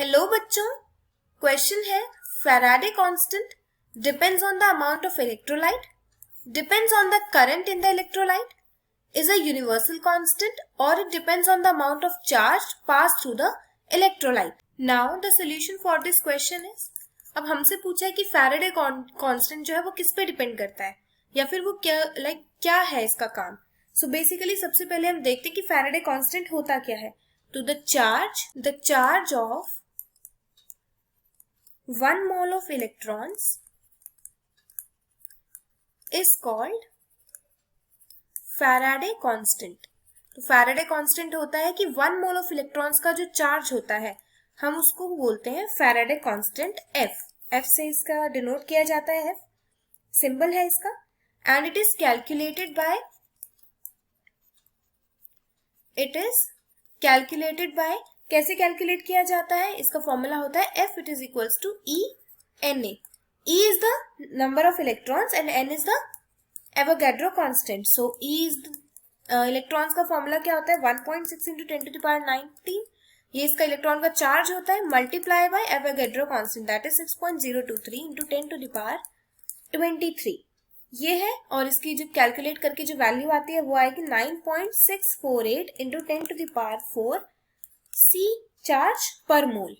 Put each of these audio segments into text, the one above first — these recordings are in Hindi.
हेलो बच्चों, क्वेश्चन है Faraday constant depends on the amount of electrolyte, depends on the current in the electrolyte, is a universal constant or it depends on the amount of charge passed through the electrolyte. Now the solution for this question is, अब हमसे पूछा है कि फैराडे कांस्टेंट जो है वो किस पे डिपेंड करता है या फिर वो क्या है इसका काम. सो बेसिकली सबसे पहले हम देखते हैं कि फैराडे कांस्टेंट होता क्या है. तो the charge of 1 mole of electrons is called Faraday constant. तो फैराडे कांस्टेंट होता है कि 1 मोल ऑफ इलेक्ट्रॉन्स का जो चार्ज होता है हम उसको बोलते हैं फैराडे कांस्टेंट एफ से इसका डिनोट किया जाता है. एफ सिंबल है इसका. And it is calculated by कैसे कैलकुलेट किया जाता है. इसका फॉर्मूला होता है F it is equals to E N A. E is the number of electrons and N is the Avogadro constant. So E is electrons का फॉर्मूला क्या होता है 1.6 into 10 to the power 19. ये इसका इलेक्ट्रॉन का चार्ज होता है multiply by Avogadro constant that is 6.023 into 10 to the power 23. ये है और इसकी जो कैलकुलेट करके जो वैल्यू आती है वो आएगी 9.648 into 10 to the power 4 C charge पर मोल.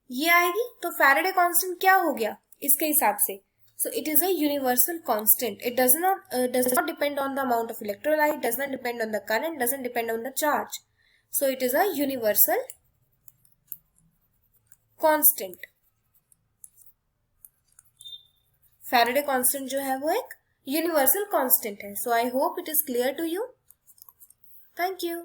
ये आएगी. तो फैराडे कांस्टेंट क्या हो गया इसके हिसाब से. So it is a universal constant. It does not depend on the amount of electrolyte, does not depend on the current, doesn't depend on the charge. So it is a universal constant. Faraday constant जो है वो एक universal constant है. So I hope it is clear to you. Thank you.